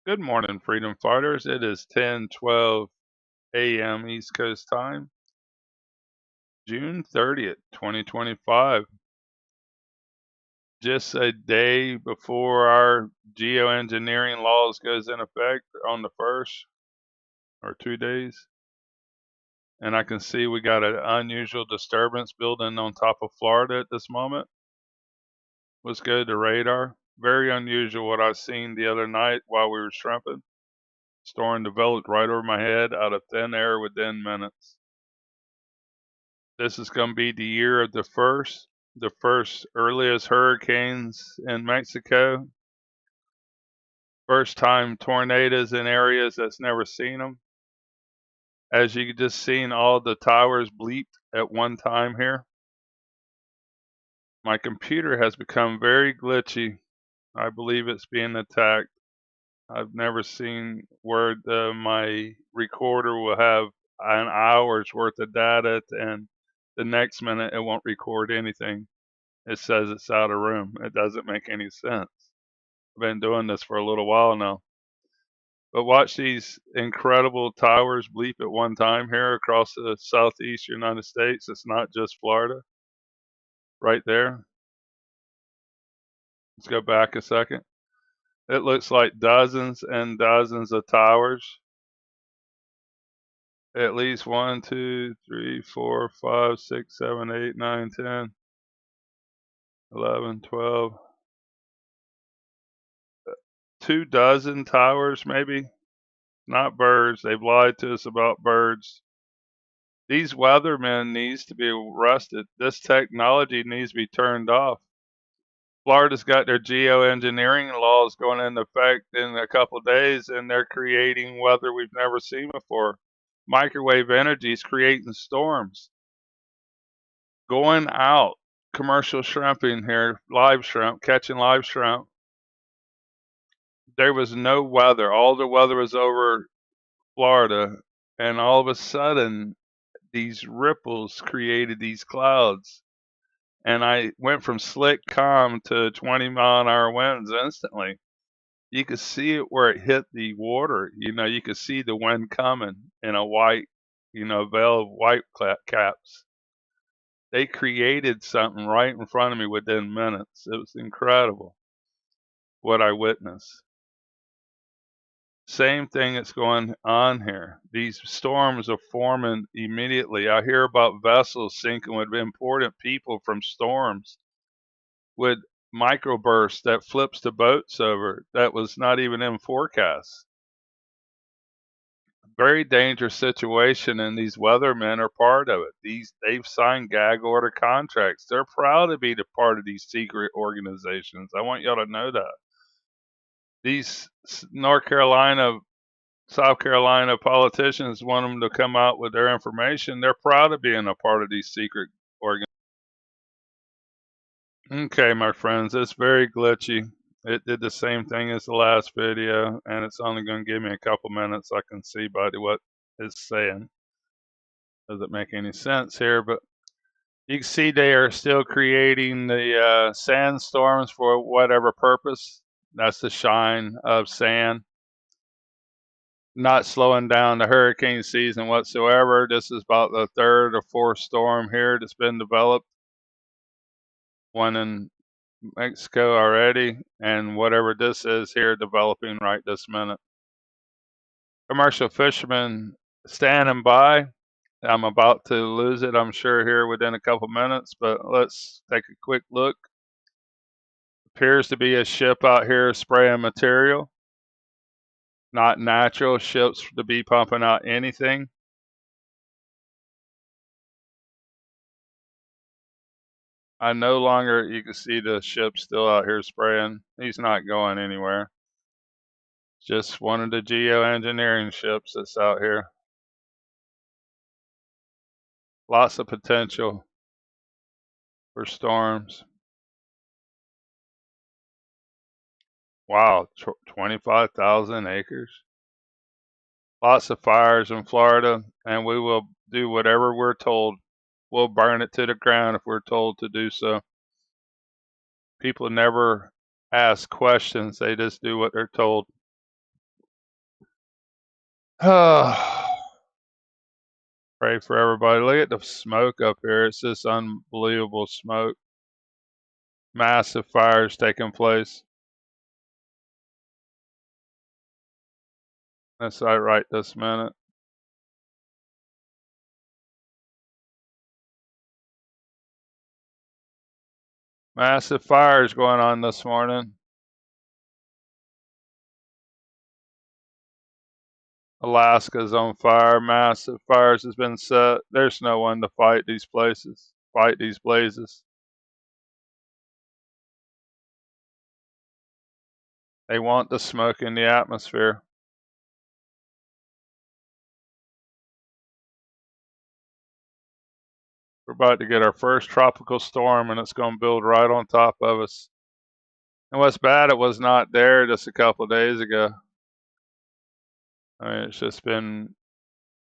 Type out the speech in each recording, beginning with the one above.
Good morning, freedom fighters. It is 10:12 a.m. East Coast time, June 30th, 2025. Just a day before our geoengineering laws goes in effect on the 1st, or 2 days. And I can see we got an unusual disturbance building on top of Florida at this moment. Let's go to radar. Very unusual what I seen the other night while we were shrimping. Storm developed right over my head out of thin air within minutes. This is going to be the year of the first earliest hurricanes in Mexico. First time tornadoes in areas that's never seen them. As you just seen, all the towers bleeped at one time here. My computer has become very glitchy. I believe it's being attacked. I've never seen where my recorder will have an hour's worth of data and the next minute it won't record anything. It says it's out of room. It doesn't make any sense. I've been doing this for a little while now. But watch these incredible towers bleep at one time here across the southeastern United States. It's not just Florida. Right there. Let's go back a second. It looks like dozens and dozens of towers. At least 1, 2, 3, 4, 5, 6, 7, 8, 9, 10, 11, 12. 2 dozen towers, maybe. Not birds. They've lied to us about birds. These weathermen needs to be arrested. This technology needs to be turned off. Florida's got their geoengineering laws going into effect in a couple of days, and they're creating weather we've never seen before. Microwave energy is creating storms. Going out, commercial shrimping here, live shrimp, catching live shrimp. There was no weather. All the weather was over Florida, and all of a sudden, these ripples created these clouds. And I went from slick calm to 20-mile-an-hour winds instantly. You could see it where it hit the water. You could see the wind coming in a white, veil of white caps. They created something right in front of me within minutes. It was incredible what I witnessed. Same thing that's going on here. These storms are forming immediately. I hear about vessels sinking with important people from storms with microbursts that flips the boats over. That was not even in forecast. Very dangerous situation, and these weathermen are part of it. They've signed gag order contracts. They're proud to be the part of these secret organizations. I want y'all to know that. These North Carolina, South Carolina politicians want them to come out with their information. They're proud of being a part of these secret organizations. Okay, my friends, it's very glitchy. It did the same thing as the last video, and it's only going to give me a couple minutes. I can see by what it's saying. Doesn't make any sense here, but you can see they are still creating the sandstorms for whatever purpose. That's the shine of sand. Not slowing down the hurricane season whatsoever. This is about the third or fourth storm here that's been developed. One in Mexico already, and whatever this is here developing right this minute. Commercial Fisherman standing by. I'm about to lose it, I'm sure, here within a couple minutes, but let's take a quick look. Appears to be a ship out here spraying material. Not natural ships to be pumping out anything. I no longer, you can see the ship still out here spraying. He's not going anywhere. Just one of the geoengineering ships that's out here. Lots of potential for storms. Wow, 25,000 acres. Lots of fires in Florida, and we will do whatever we're told. We'll burn it to the ground if we're told to do so. People never ask questions, they just do what they're told. Pray for everybody. Look at the smoke up here. It's just unbelievable smoke. Massive fires taking place. That's right this minute. Massive fires going on this morning. Alaska's on fire. Massive fires has been set. There's no one to fight these places, fight these blazes. They want the smoke in the atmosphere. We're about to get our first tropical storm, and it's going to build right on top of us. And what's bad, it was not there just a couple of days ago. I mean, it's just been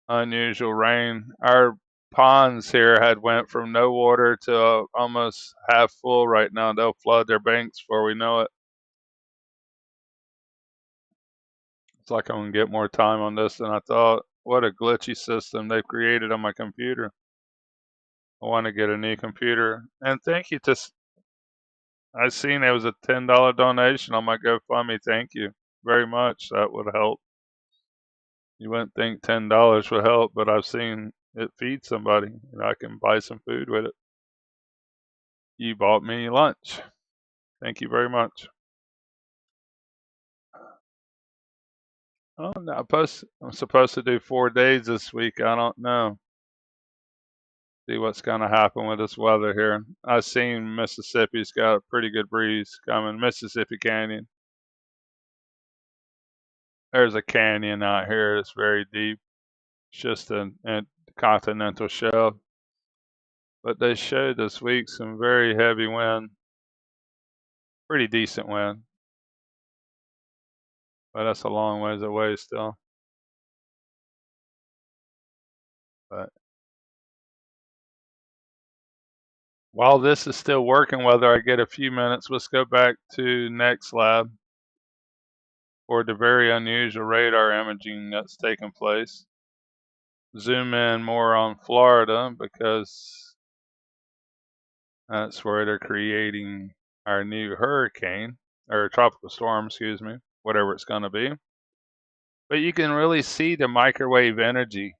unusual rain. Our ponds here had went from no water to almost half full right now. They'll flood their banks before we know it. It's like I'm going to get more time on this than I thought. What a glitchy system they've created on my computer. I want to get a new computer. And thank you to, I seen there was a $10 donation on my GoFundMe. Thank you very much. That would help. You wouldn't think $10 would help, but I've seen it feed somebody, and I can buy some food with it. You bought me lunch. Thank you very much. Oh, no, I'm supposed to do 4 days this week. I don't know. See what's going to happen with this weather here. I've seen Mississippi's got a pretty good breeze coming. Mississippi Canyon. There's a canyon out here. It's very deep. It's just a continental shelf. But they showed this week some very heavy wind. Pretty decent wind. But that's a long ways away still. But while this is still working, whether I get a few minutes, let's go back to next lab for the very unusual radar imaging that's taking place. Zoom in more on Florida because that's where they're creating our new hurricane, or tropical storm, excuse me, whatever it's going to be. But you can really see the microwave energy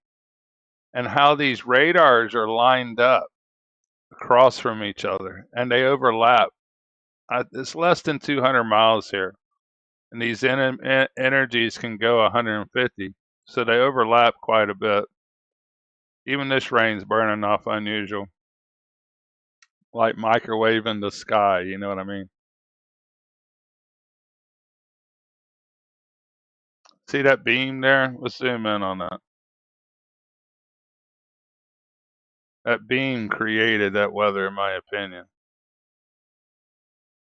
and how these radars are lined up across from each other and they overlap. It's less than 200 miles here, and these energies can go 150, so they overlap quite a bit. Even this rain's burning off unusual, like microwaving the sky, you know what I mean? See that beam there? Let's zoom in on that. That beam created that weather, in my opinion.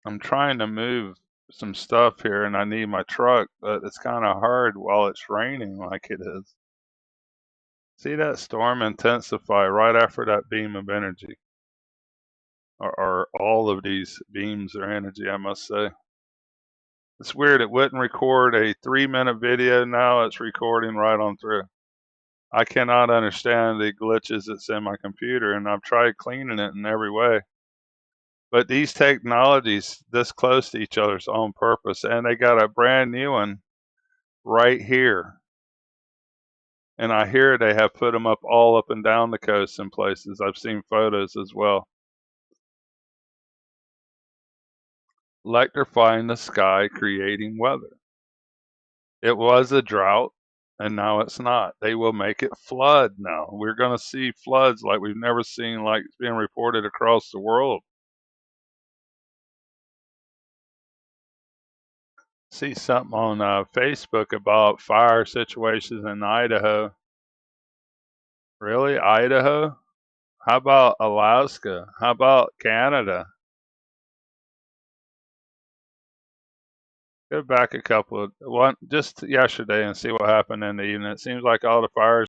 I'm trying to move some stuff here, and I need my truck, but it's kind of hard while it's raining like it is. See that storm intensify right after that beam of energy. Or all of these beams are energy, I must say. It's weird, it wouldn't record a 3-minute video, now it's recording right on through. I cannot understand the glitches that's in my computer, and I've tried cleaning it in every way. But these technologies this close to each other's on purpose, and they got a brand new one right here. And I hear they have put them up all up and down the coast in places. I've seen photos as well. Electrifying the sky, creating weather. It was a drought, and now it's not. They will make it flood now. We're going to see floods like we've never seen, like it's being reported across the world. See something on Facebook about fire situations in Idaho. Really? Idaho? How about Alaska? How about Canada? Go back a couple of one just yesterday and see what happened in the evening. It seems like all the fires